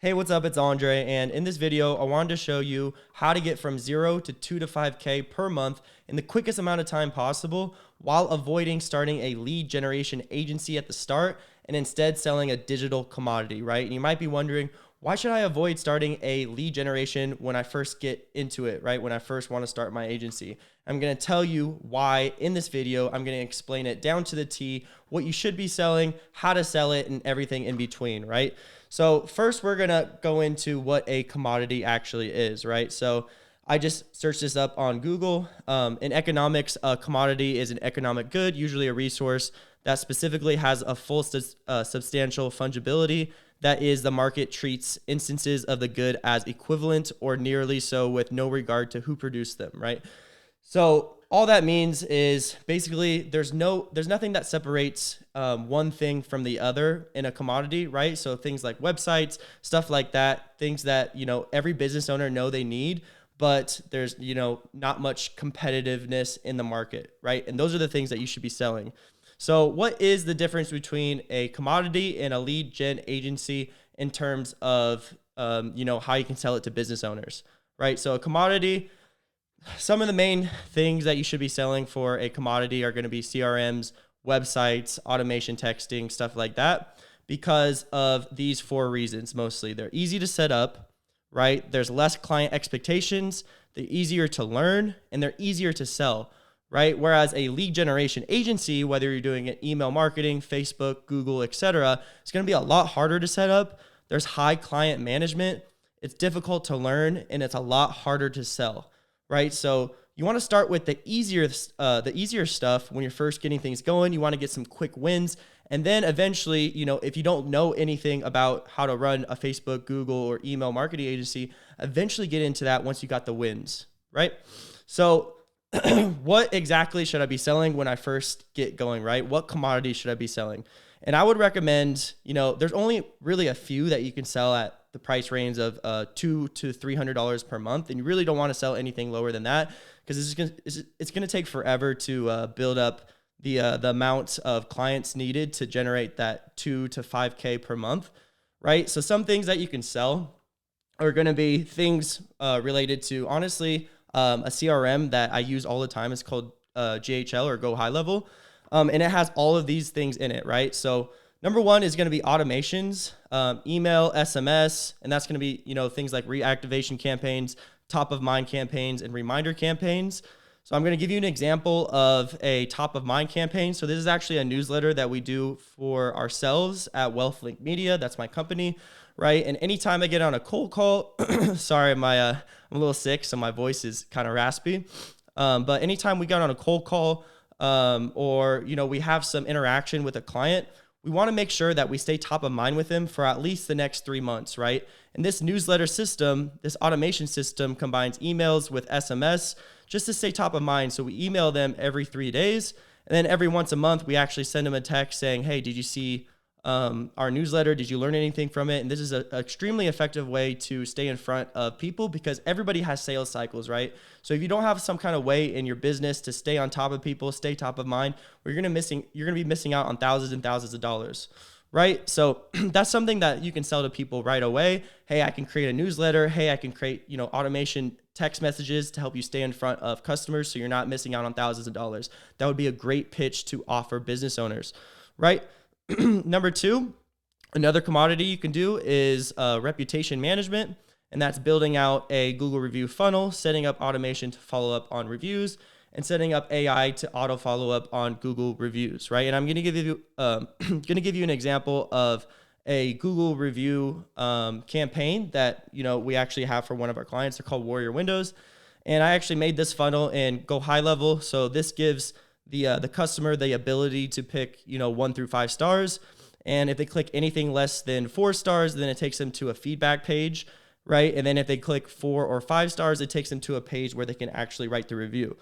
Hey, what's up? It's Andre, and in this video, I wanted to show you how to get from 0 to 2 to 5K per month in the quickest amount of time possible while avoiding starting a lead generation agency at the start and instead selling a digital commodity, right? And you might be wondering, why should I avoid starting a lead generation when I first get into it, right? When I first want to start my agency? I'm going to tell you why in this video. I'm going to explain it down to the T, what you should be selling, how to sell it, and everything in between, right? So first, we're going to go into what a commodity actually is, right? So I just searched this up on Google. In economics, a commodity is an economic good, usually a resource that specifically has a full substantial fungibility. That is, the market treats instances of the good as equivalent or nearly so with no regard to who produced them, right? So all that means is basically there's nothing that separates one thing from the other in a commodity, right? So things like websites, stuff like that, things that, every business owner know they need, but there's, not much competitiveness in the market, right? And those are the things that you should be selling. So what is the difference between a commodity and a lead gen agency in terms of, how you can sell it to business owners, right? So a commodity, some of the main things that you should be selling for a commodity are going to be CRMs, websites, automation texting, stuff like that, because of these four reasons mostly. They're easy to set up, right? There's less client expectations, they're easier to learn, and they're easier to sell, right? Whereas a lead generation agency, whether you're doing it email marketing, Facebook, Google, etc., it's going to be a lot harder to set up. There's high client management. It's difficult to learn, and it's a lot harder to sell, right? So you want to start with the easier stuff when you're first getting things going. You want to get some quick wins. And then eventually, if you don't know anything about how to run a Facebook, Google, or email marketing agency, eventually get into that once you got the wins, right? So what exactly should I be selling when I first get going, right? What commodity should I be selling? And I would recommend, there's only really a few that you can sell at the price range of $200 to $300 per month. And you really don't want to sell anything lower than that, because it's going to take forever to build up the amount of clients needed to generate that 2 to 5K per month, right? So some things that you can sell are going to be things related to, honestly, a CRM that I use all the time is called GHL, or Go High Level. And it has all of these things in it, right? So number one is going to be automations, email, SMS, and that's going to be, things like reactivation campaigns, top of mind campaigns, and reminder campaigns. So I'm going to give you an example of a top of mind campaign. So this is actually a newsletter that we do for ourselves at Wealthlink Media. That's my company, right? And anytime I get on a cold call, sorry, I'm a little sick, so my voice is kind of raspy. But anytime we get on a cold call, or, we have some interaction with a client, we want to make sure that we stay top of mind with them for at least the next 3 months, right? And this newsletter system, this automation system, combines emails with SMS just to stay top of mind. So we email them every 3 days, and then every once a month, we actually send them a text saying, hey, did you see our newsletter? Did you learn anything from it? And this is an extremely effective way to stay in front of people, because everybody has sales cycles, right? So if you don't have some kind of way in your business to stay on top of people, stay top of mind, well, you're going to be missing out on thousands and thousands of dollars, right? So that's something that you can sell to people right away. Hey, I can create a newsletter. Hey, I can create, automation text messages to help you stay in front of customers, so you're not missing out on thousands of dollars. That would be a great pitch to offer business owners, right? Number two, another commodity you can do is reputation management, and that's building out a Google review funnel, setting up automation to follow up on reviews, and setting up AI to auto follow up on Google reviews, right? And I'm going to give you an example of a Google review campaign that we actually have for one of our clients. They're called Warrior Windows, and I actually made this funnel in Go High Level. So this gives the customer the ability to pick 1 through 5 stars, and if they click anything less than 4 stars, then it takes them to a feedback page, right? And then if they click 4 or 5 stars, it takes them to a page where they can actually write the review,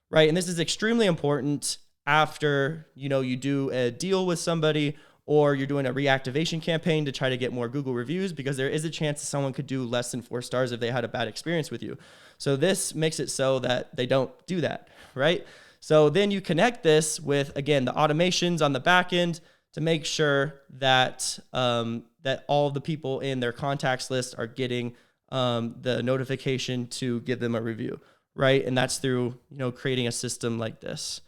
right? And this is extremely important after you do a deal with somebody, or you're doing a reactivation campaign to try to get more Google reviews, because there is a chance that someone could do less than 4 stars if they had a bad experience with you. So this makes it so that they don't do that, right? So then you connect this with, again, the automations on the back end to make sure that that all the people in their contacts list are getting the notification to give them a review, right? And that's through, creating a system like this,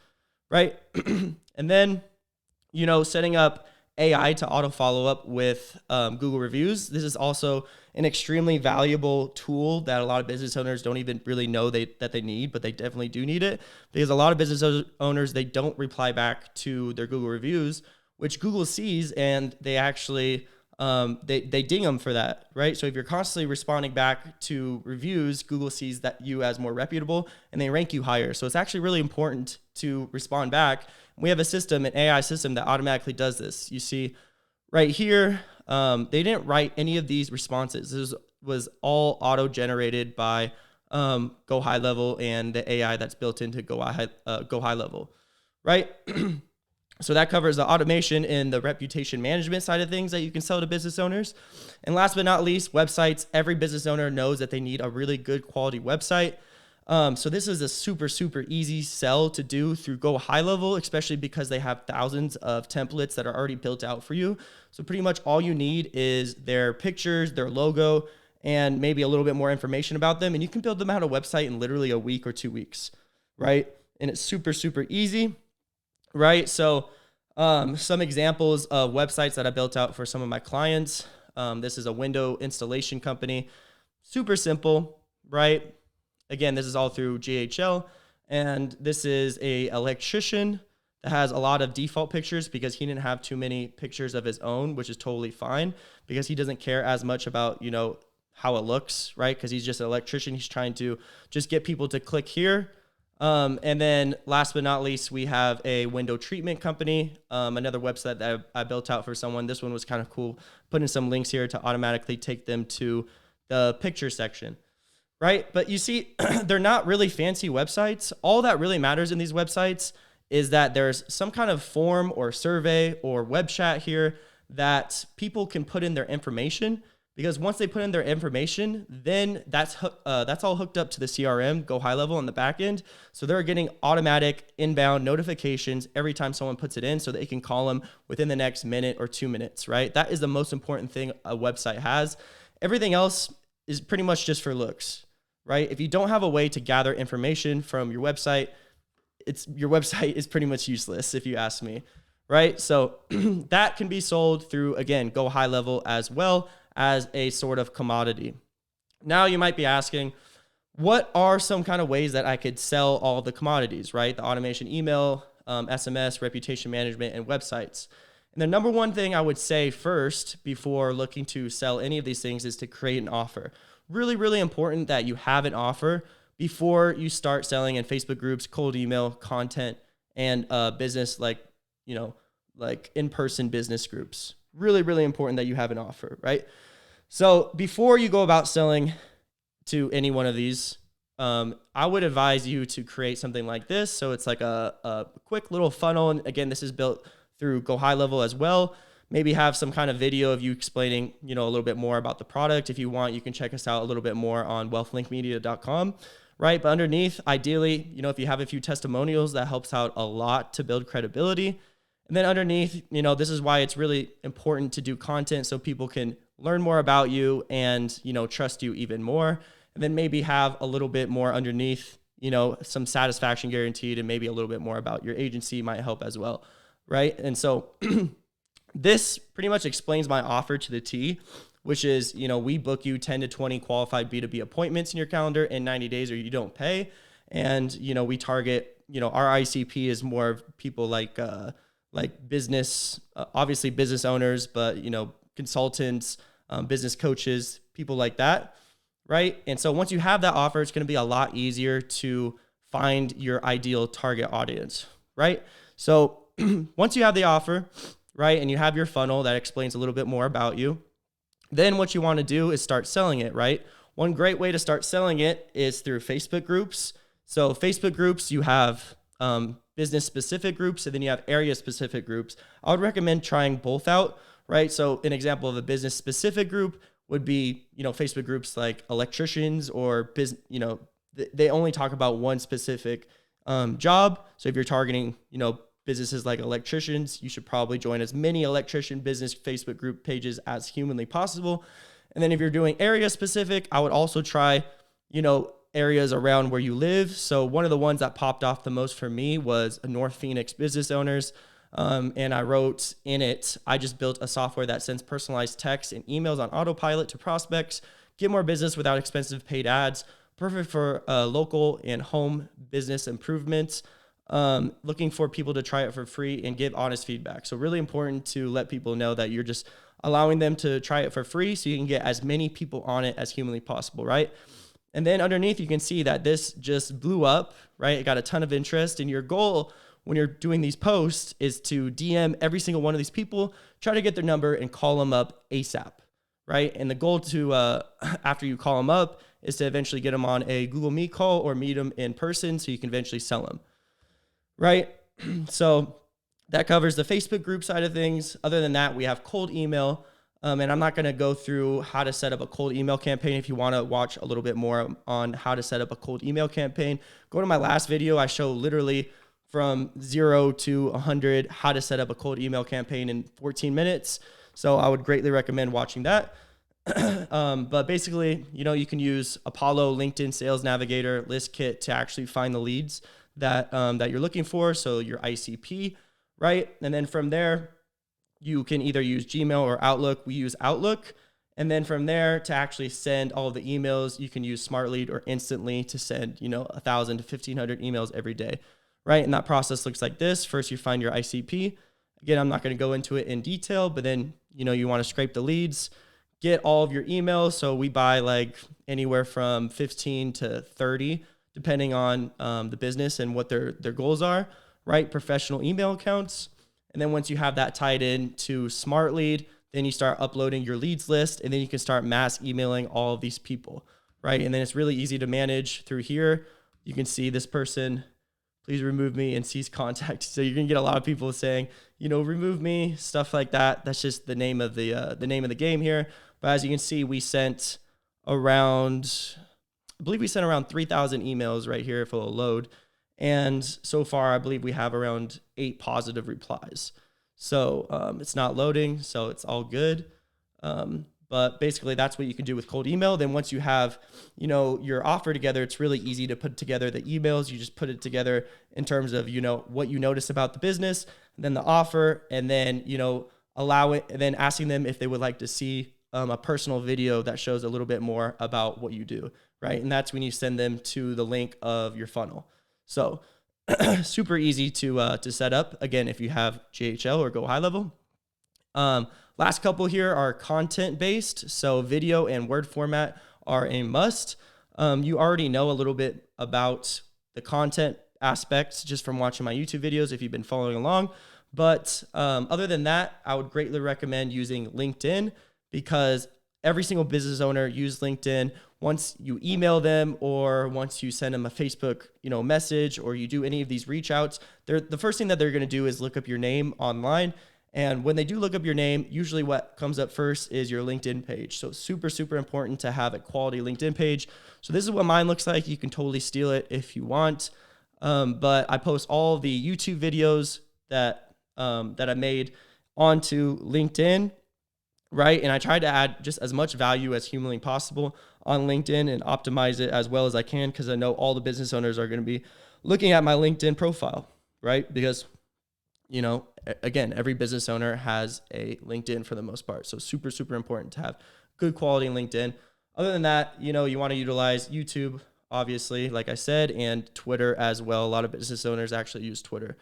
right? And then, setting up AI to auto follow up with Google reviews. This is also an extremely valuable tool that a lot of business owners don't even really know that they need, but they definitely do need it, because a lot of business owners, they don't reply back to their Google reviews, which Google sees, and they actually they ding them for that, right? So if you're constantly responding back to reviews, Google sees that you as more reputable and they rank you higher. So it's actually really important to respond back. We have a system, an AI system, that automatically does this. You see right here, they didn't write any of these responses. This was all auto-generated by Go High Level and the AI that's built into Go High Level, right? So that covers the automation and the reputation management side of things that you can sell to business owners. And last but not least, websites. Every business owner knows that they need a really good quality website. So this is a super, super easy sell to do through Go High Level, especially because they have thousands of templates that are already built out for you. So pretty much all you need is their pictures, their logo, and maybe a little bit more information about them. And you can build them out a website in literally a week or 2 weeks, right? And it's super, super easy. Right. So some examples of websites that I built out for some of my clients. This is a window installation company. Super simple, right? Again, this is all through GHL. And this is a electrician that has a lot of default pictures because he didn't have too many pictures of his own, which is totally fine because he doesn't care as much about, how it looks, right? Because he's just an electrician. He's trying to just get people to click here. And then last but not least, we have a window treatment company, another website that I built out for someone. This one was kind of cool, putting some links here to automatically take them to the picture section, right? But you see, they're not really fancy websites. All that really matters in these websites is that there's some kind of form or survey or web chat here that people can put in their information. Because once they put in their information, then that's all hooked up to the CRM, Go High Level on the back end. So they're getting automatic inbound notifications every time someone puts it in so they can call them within the next minute or 2 minutes, right? That is the most important thing a website has. Everything else is pretty much just for looks, right? If you don't have a way to gather information from your website, your website is pretty much useless if you ask me, right? So that can be sold through, again, Go High Level as well as a sort of commodity. Now you might be asking, what are some kind of ways that I could sell all the commodities, right? The automation, email, SMS, reputation management, and websites. And the number one thing I would say first before looking to sell any of these things is to create an offer. Really, really important that you have an offer before you start selling in Facebook groups, cold email, content, and business like in-person business groups. Really, really important that you have an offer, right? So before you go about selling to any one of these, I would advise you to create something like this. So it's like a quick little funnel. And again, this is built through Go High Level as well. Maybe have some kind of video of you explaining, a little bit more about the product. If you want, you can check us out a little bit more on wealthlinkmedia.com, right? But underneath, ideally, if you have a few testimonials, that helps out a lot to build credibility. And then underneath, this is why it's really important to do content so people can learn more about you and, trust you even more. And then maybe have a little bit more underneath, some satisfaction guaranteed, and maybe a little bit more about your agency might help as well, right? And so this pretty much explains my offer to the T, which is, we book you 10 to 20 qualified B2B appointments in your calendar in 90 days or you don't pay. And, we target, our ICP is more of people like business, obviously business owners, but, consultants, business coaches, people like that, right? And so once you have that offer, it's going to be a lot easier to find your ideal target audience, right? So once you have the offer, right, and you have your funnel that explains a little bit more about you, then what you want to do is start selling it, right? One great way to start selling it is through Facebook groups. So Facebook groups, you have business specific groups, and then you have area specific groups. I would recommend trying both out, right? So an example of a business specific group would be, Facebook groups like electricians or business, they only talk about one specific job. So if you're targeting, businesses like electricians, you should probably join as many electrician business Facebook group pages as humanly possible. And then if you're doing area specific, I would also try, areas around where you live. So one of the ones that popped off the most for me was North Phoenix business owners. And I wrote in it, I just built a software that sends personalized texts and emails on autopilot to prospects, get more business without expensive paid ads, perfect for local and home business improvements, looking for people to try it for free and give honest feedback. So really important to let people know that you're just allowing them to try it for free so you can get as many people on it as humanly possible, right? And then underneath, you can see that this just blew up, right? It got a ton of interest. And your goal when you're doing these posts is to DM every single one of these people, try to get their number and call them up ASAP, right? And the goal to, after you call them up, is to eventually get them on a Google Meet call or meet them in person so you can eventually sell them, right? So that covers the Facebook group side of things. Other than that, we have cold email. And I'm not going to go through how to set up a cold email campaign. If you want to watch a little bit more on how to set up a cold email campaign, go to my last video. I show literally from 0 to 100 how to set up a cold email campaign in 14 minutes. So I would greatly recommend watching that. But basically, you can use Apollo, LinkedIn Sales Navigator, List Kit to actually find the leads that you're looking for. So your ICP, right? And then from there, you can either use Gmail or Outlook. We use Outlook. And then from there, to actually send all of the emails, you can use Smart Lead or Instantly to send, 1,000 to 1,500 emails every day, right? And that process looks like this. First, you find your ICP. Again, I'm not going to go into it in detail, but then, you want to scrape the leads, get all of your emails. So we buy like anywhere from 15 to 30, depending on the business and what their goals are, right? Professional email accounts. And then once you have that tied in to Smart Lead, then you start uploading your leads list, and then you can start mass emailing all of these people, right? And then it's really easy to manage through here. You can see this person, please remove me, and cease contact. So you're gonna get a lot of people saying, remove me, stuff like that. That's just the name of the game here. But as you can see, we sent around, I believe we sent around 3,000 emails right here if it'll load. And so far, I believe we have around 8 positive replies. So it's not loading, so it's all good. But basically, that's what you can do with cold email. Then once you have, your offer together, it's really easy to put together the emails. You just put it together in terms of, what you notice about the business, and then the offer, and then, allow it, and then asking them if they would like to see a personal video that shows a little bit more about what you do, right? And that's when you send them to the link of your funnel. So super easy to set up, again, if you have GHL or Go High Level. Last couple here are content based. So video and Word format are a must. You already know a little bit about the content aspects just from watching my YouTube videos if you've been following along. But other than that, I would greatly recommend using LinkedIn, because every single business owner uses LinkedIn. Once you email them or once you send them a Facebook, message, or you do any of these reach outs, the first thing that they're going to do is look up your name online. And when they do look up your name, usually what comes up first is your LinkedIn page. So super, super important to have a quality LinkedIn page. So this is what mine looks like. You can totally steal it if you want. But I post all the YouTube videos that I made onto LinkedIn, right? And I try to add just as much value as humanly possible on LinkedIn and optimize it as well as I can, because I know all the business owners are going to be looking at my LinkedIn profile, right? Because, again, every business owner has a LinkedIn for the most part. So super, super important to have good quality LinkedIn. Other than that, you want to utilize YouTube, obviously, like I said, and Twitter as well. A lot of business owners actually use Twitter.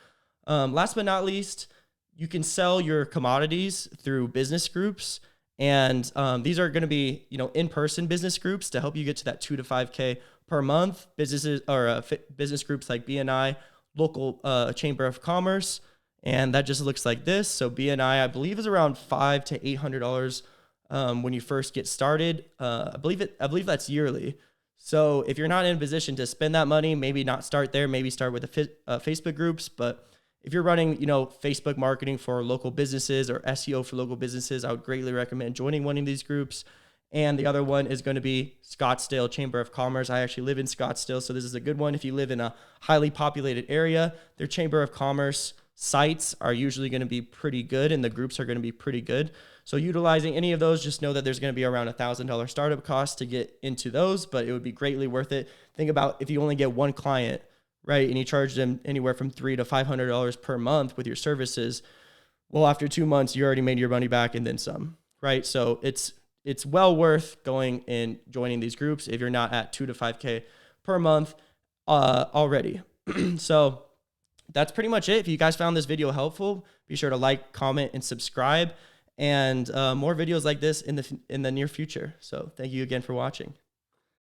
Last but not least, you can sell your commodities through business groups. And these are going to be, in-person business groups to help you get to that 2 to 5K per month. Businesses or business groups like BNI, local Chamber of Commerce, and that just looks like this. So BNI, I believe, is around $500 to $800 when you first get started. I believe that's yearly. So if you're not in a position to spend that money, maybe not start there. Maybe start with the Facebook groups, but if you're running, Facebook marketing for local businesses or SEO for local businesses, I would greatly recommend joining one of these groups. And the other one is going to be Scottsdale Chamber of Commerce. I actually live in Scottsdale, so this is a good one. If you live in a highly populated area, their Chamber of Commerce sites are usually going to be pretty good, and the groups are going to be pretty good. So utilizing any of those, just know that there's going to be around $1,000 startup cost to get into those, but it would be greatly worth it. Think about if you only get one client, right, and you charge them anywhere from $300 to $500 per month with your services. Well, after 2 months, you already made your money back and then some, right? So it's well worth going and joining these groups if you're not at 2 to 5K per month already. So that's pretty much it. If you guys found this video helpful, be sure to like, comment, and subscribe, and more videos like this in the near future. So thank you again for watching.